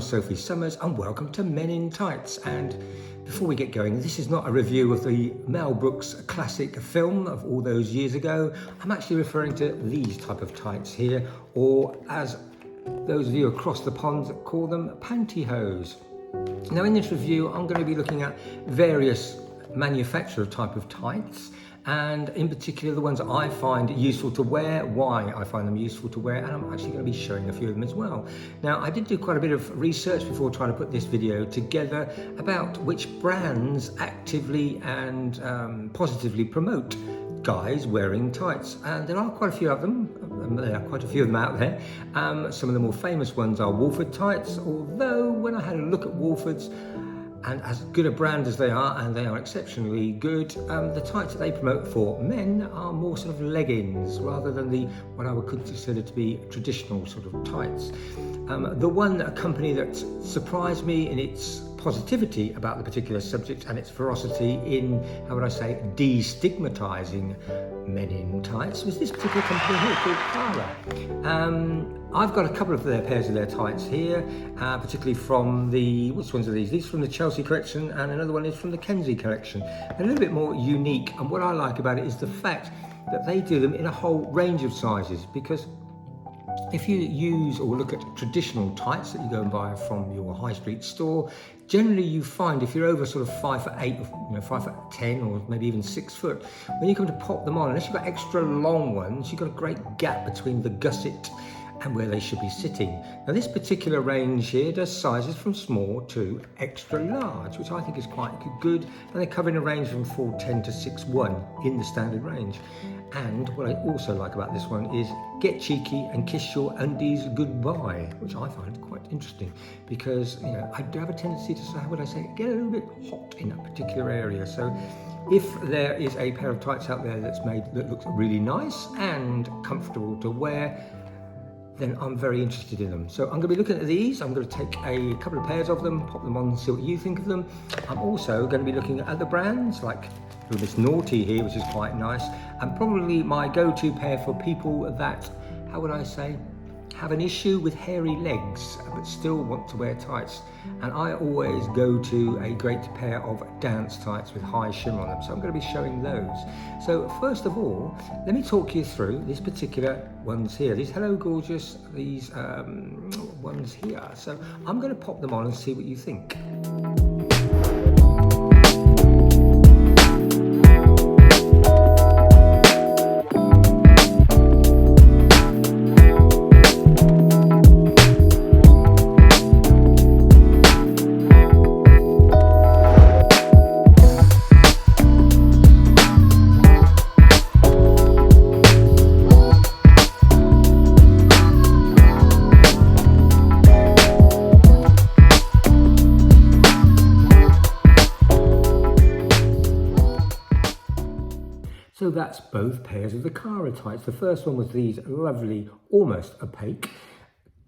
Sophie Summers and welcome to Men in Tights. And before we get going, this is not a review of the Mel Brooks classic film of all those years ago. I'm actually referring to these type of tights here, or as those of you across the pond call them, pantyhose. Now in this review, I'm going to be looking at various manufacturer type of tights, and in particular the ones that I find useful to wear, why I find them useful to wear, and I'm actually going to be showing a few of them as well. Now I did do quite a bit of research before trying to put this video together about which brands actively and positively promote guys wearing tights, and there are quite a few of them. There are quite a few of them out there. Some of the more famous ones are Wolford tights, although when I had a look at Wolford's, and as good a brand as they are, and they are exceptionally good, the tights that they promote for men are more sort of leggings rather than the what I would consider to be traditional sort of tights. The one company that surprised me in its positivity about the particular subject and its ferocity in, how would I say, destigmatizing men in tights was this particular company here called Carra. I've got a couple of their pairs of their tights here, particularly from the, which ones are these? These are from the Chelsea collection, and another one is from the Kenzie collection. They're a little bit more unique, and what I like about it is the fact that they do them in a whole range of sizes, because if you use or look at traditional tights that you go and buy from your high street store, generally you find if you're over sort of 5'8", 5'10", or maybe even 6 foot, when you come to pop them on, unless you've got extra long ones, you've got a great gap between the gusset and where they should be sitting. Now this particular range here does sizes from small to extra large, which I think is quite good, and they cover in a range from 4'10" to 6'1" in the standard range. And what I also like about this one is get cheeky and kiss your undies goodbye, which I find quite interesting, because I do have a tendency to, how would I say, get a little bit hot in that particular area. So if there is a pair of tights out there that's made that looks really nice and comfortable to wear, then I'm very interested in them. So I'm going to be looking at these. I'm going to take a couple of pairs of them, pop them on and see what you think of them. I'm also going to be looking at other brands like this Naughty here, which is quite nice, and probably my go-to pair for people that, how would I say, have an issue with hairy legs but still want to wear tights. And I always go to a great pair of dance tights with high shimmer on them, so I'm going to be showing those. So first of all, let me talk you through these particular ones here, these Hello Gorgeous, these ones here. So I'm going to pop them on and see what you think. So that's both pairs of the Carra tights. The first one was these lovely, almost opaque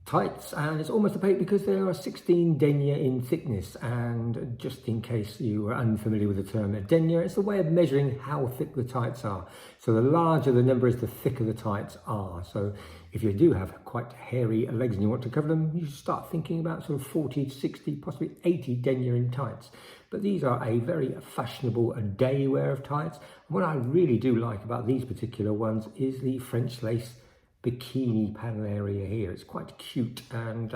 tights, and it's almost opaque because they are 16 denier in thickness. And just in case you are unfamiliar with the term denier, it's a way of measuring how thick the tights are. So the larger the number is, the thicker the tights are. So if you do have quite hairy legs and you want to cover them, you should start thinking about sort of 40, 60, possibly 80 denier in tights. But these are a very fashionable day wear of tights. And what I really do like about these particular ones is the French lace bikini panel area here. It's quite cute and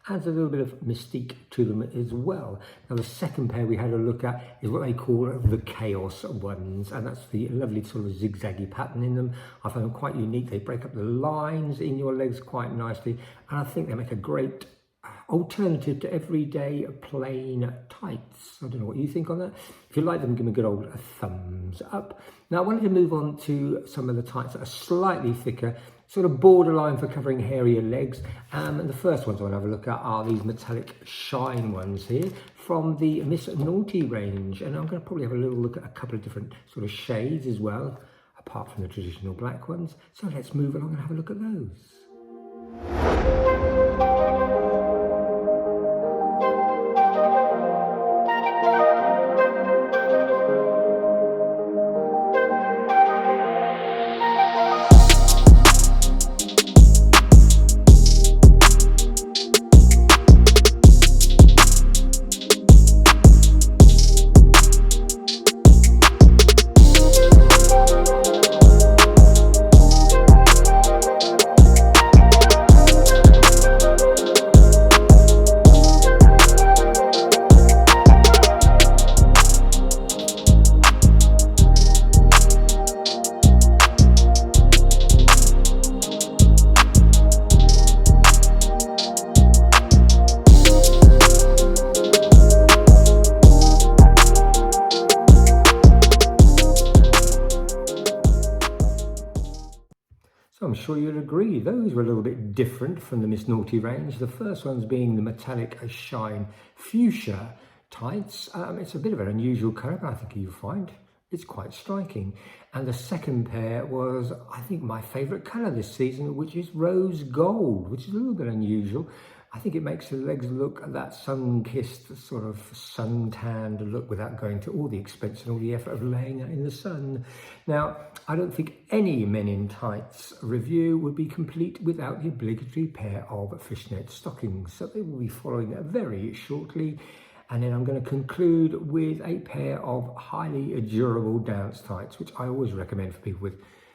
adds a little bit of mystique to them as well. Now the second pair we had a look at is what they call the chaos ones, and that's the lovely sort of zigzaggy pattern in them. I find them quite unique. They break up the lines in your legs quite nicely, and I think they make a great alternative to everyday plain tights. I don't know what you think on that. If you like them, give me a good old thumbs up. Now I wanted to move on to some of the tights that are slightly thicker, sort of borderline for covering hairier legs. And the first ones I want to have a look at are these metallic shine ones here from the Miss Naughty range. And I'm going to probably have a little look at a couple of different sort of shades as well, apart from the traditional black ones. So let's move along and have a look at those. sure you'd agree, those were a little bit different from the Miss Naughty range. The first one's being the metallic shine fuchsia tights. It's a bit of an unusual colour, but I think you'll find it's quite striking. And the second pair was, I think, my favourite colour this season, which is rose gold, which is a little bit unusual. I think it makes the legs look that sun-kissed, sort of sun-tanned look without going to all the expense and all the effort of laying out in the sun. Now, I don't think any Men in Tights review would be complete without the obligatory pair of fishnet stockings. So they will be following that very shortly. And then I'm going to conclude with a pair of highly durable dance tights, which I always recommend for people with,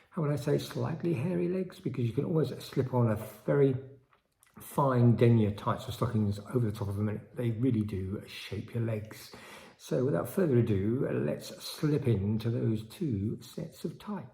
how would I say, slightly hairy legs, because you can always slip on a very fine denier tights or stockings over the top of them, and they really do shape your legs. So without further ado, let's slip into those two sets of tights.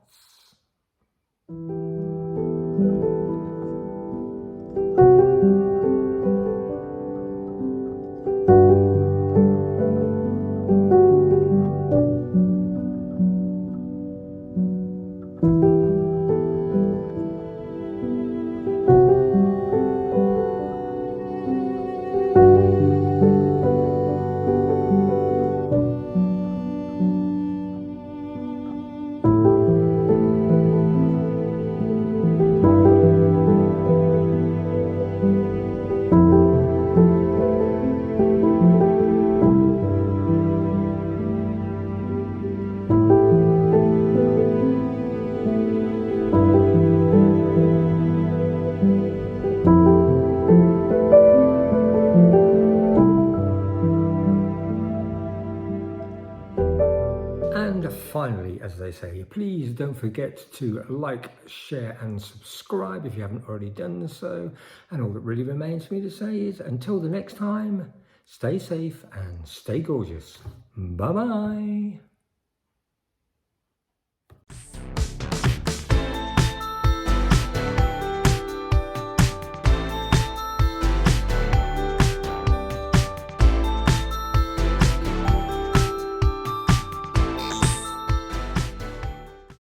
And finally, as they say, please don't forget to like, share and subscribe if you haven't already done so. And all that really remains for me to say is, until the next time, stay safe and stay gorgeous. Bye-bye.